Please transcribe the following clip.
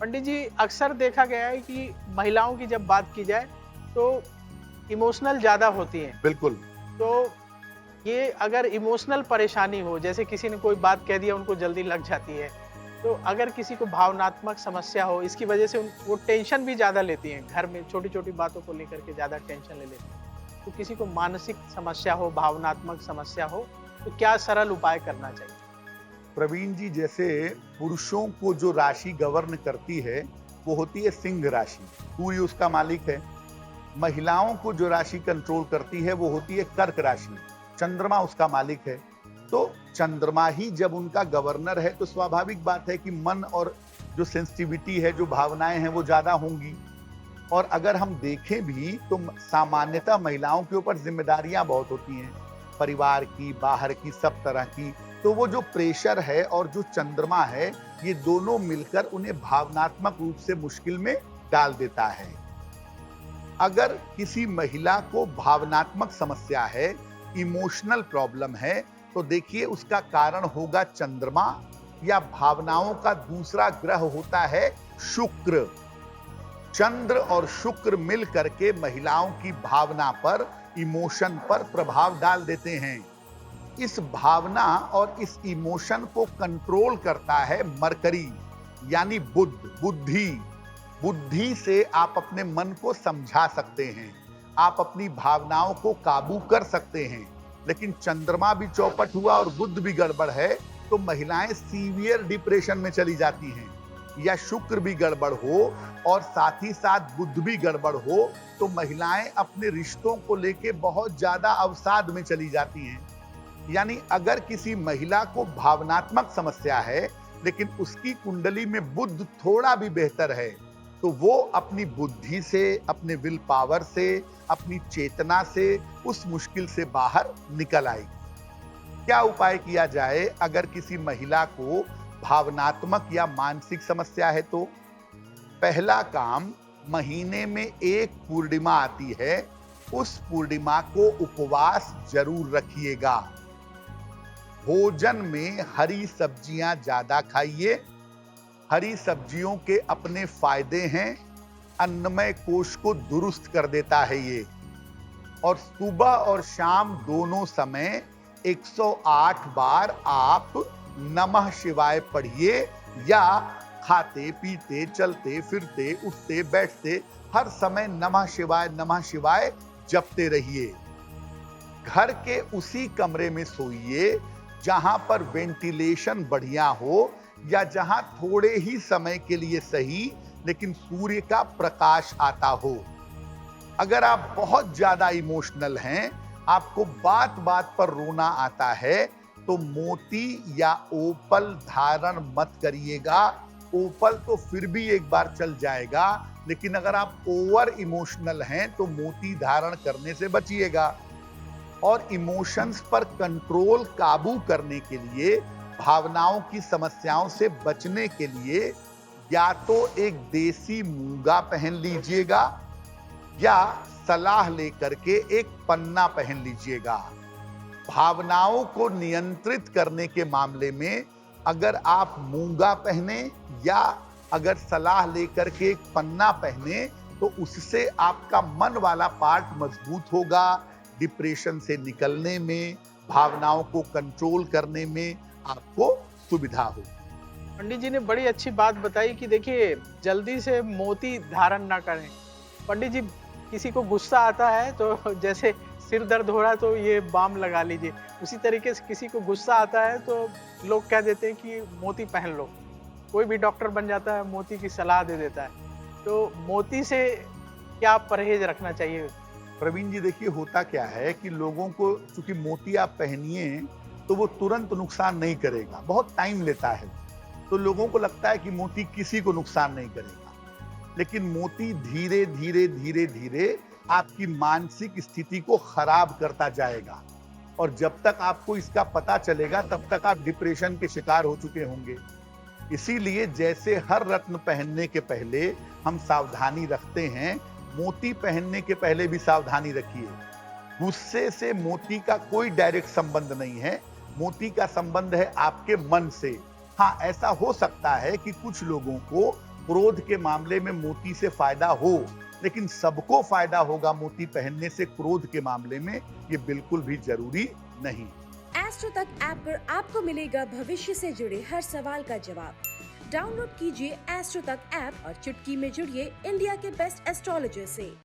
पंडित जी, अक्सर देखा गया है कि महिलाओं की जब बात की जाए तो इमोशनल ज़्यादा होती हैं। बिल्कुल। तो ये अगर इमोशनल परेशानी हो, जैसे किसी ने कोई बात कह दिया उनको जल्दी लग जाती है। तो अगर किसी को भावनात्मक समस्या हो, इसकी वजह से वो टेंशन भी ज़्यादा लेती हैं। घर में छोटी-छोटी बातों को लेकर के ज़्यादा टेंशन ले लेती हैं। तो किसी को मानसिक समस्या हो, भावनात्मक समस्या हो, तो क्या सरल उपाय करना चाहिए? प्रवीण जी, जैसे पुरुषों को जो राशि गवर्न करती है वो होती है सिंह राशि, सूर्य उसका मालिक है। महिलाओं को जो राशि कंट्रोल करती है वो होती है कर्क राशि, चंद्रमा उसका मालिक है। तो चंद्रमा ही जब उनका गवर्नर है तो स्वाभाविक बात है कि मन और जो सेंसिटिविटी है, जो भावनाएं हैं, वो ज्यादा होंगी। और अगर हम देखें भी तो सामान्यतः महिलाओं के ऊपर जिम्मेदारियां बहुत होती हैं, परिवार की, बाहर की, सब तरह की। तो वो जो प्रेशर है और जो चंद्रमा है, ये दोनों मिलकर उन्हें भावनात्मक रूप से मुश्किल में डाल देता है। अगर किसी महिला को भावनात्मक समस्या है, इमोशनल प्रॉब्लम है, तो देखिए उसका कारण होगा चंद्रमा, या भावनाओं का दूसरा ग्रह होता है शुक्र। चंद्र और शुक्र मिल करके महिलाओं की भावना पर, इमोशन पर प्रभाव डाल देते हैं। इस भावना और इस इमोशन को कंट्रोल करता है मरकरी, यानी बुद्धि। बुद्धि से आप अपने मन को समझा सकते हैं, आप अपनी भावनाओं को काबू कर सकते हैं। लेकिन चंद्रमा भी चौपट हुआ और बुध भी गड़बड़ है तो महिलाएं सीवियर डिप्रेशन में चली जाती हैं। या शुक्र भी गड़बड़ हो और साथ ही साथ बुध भी गड़बड़ हो तो महिलाएं अपने रिश्तों को लेके बहुत ज्यादा अवसाद में चली जाती हैं। यानी अगर किसी महिला को भावनात्मक समस्या है लेकिन उसकी कुंडली में बुध थोड़ा भी बेहतर है, तो वो अपनी बुद्धि से, अपने विल पावर से, अपनी चेतना से उस मुश्किल से बाहर निकल आएगी। क्या उपाय किया जाए अगर किसी महिला को भावनात्मक या मानसिक समस्या है? तो पहला काम, महीने में एक पूर्णिमा आती है, उस पूर्णिमा को उपवास जरूर रखिएगा। भोजन में हरी सब्जियां ज्यादा खाइए। हरी सब्जियों के अपने फायदे हैं, अन्नमय कोश को दुरुस्त कर देता है ये। और सुबह और शाम दोनों समय 108 बार आप नमः शिवाय पढ़िए, या खाते पीते, चलते फिरते, उठते बैठते हर समय नमः शिवाय जपते रहिए। घर के उसी कमरे में सोइए जहां पर वेंटिलेशन बढ़िया हो, या जहां थोड़े ही समय के लिए सही लेकिन सूर्य का प्रकाश आता हो। अगर आप बहुत ज्यादा इमोशनल हैं, आपको बात बात पर रोना आता है, तो मोती या ओपल धारण मत करिएगा। ओपल तो फिर भी एक बार चल जाएगा, लेकिन अगर आप ओवर इमोशनल हैं तो मोती धारण करने से बचिएगा। और इमोशंस पर कंट्रोल, काबू करने के लिए, भावनाओं की समस्याओं से बचने के लिए, या तो एक देसी मूंगा पहन लीजिएगा या सलाह लेकर के एक पन्ना पहन लीजिएगा। भावनाओं को नियंत्रित करने के मामले में अगर आप मूंगा पहने या अगर सलाह लेकर के एक पन्ना पहने, तो उससे आपका मन वाला पार्ट मजबूत होगा। डिप्रेशन से निकलने में, भावनाओं को कंट्रोल करने में आपको सुविधा हो। पंडित जी ने बड़ी अच्छी बात बताई कि देखिए, जल्दी से मोती धारण ना करें। पंडित जी, किसी को गुस्सा आता है तो जैसे सिर दर्द हो रहा है तो ये बाम लगा लीजिए, उसी तरीके से किसी को गुस्सा आता है तो लोग कह देते हैं कि मोती पहन लो। कोई भी डॉक्टर बन जाता है, मोती की सलाह दे देता है। तो मोती से क्या परहेज रखना चाहिए? प्रवीण जी, देखिए होता क्या है कि लोगों को, चूंकि मोती आप पहनिए तो वो तुरंत नुकसान नहीं करेगा, बहुत टाइम लेता है। तो लोगों को लगता है कि मोती किसी को नुकसान नहीं करेगा, लेकिन मोती धीरे धीरे धीरे धीरे आपकी मानसिक स्थिति को खराब करता जाएगा। और जब तक आपको इसका पता चलेगा तब तक आप डिप्रेशन के शिकार हो चुके होंगे। इसीलिए जैसे हर रत्न पहनने के पहले हम सावधानी रखते हैं, मोती पहनने के पहले भी सावधानी रखिए। गुस्से से मोती का कोई डायरेक्ट संबंध नहीं है, मोती का संबंध है आपके मन से। हाँ, ऐसा हो सकता है कि कुछ लोगों को क्रोध के मामले में मोती से फायदा हो, लेकिन सबको फायदा होगा मोती पहनने से क्रोध के मामले में, ये बिल्कुल भी जरूरी नहीं। एस्ट्रो तक ऐप पर आपको मिलेगा भविष्य से जुड़े हर सवाल का जवाब। डाउनलोड कीजिए एस्ट्रो तक ऐप और चुटकी में जुड़िए इंडिया के बेस्ट एस्ट्रोलॉजर से।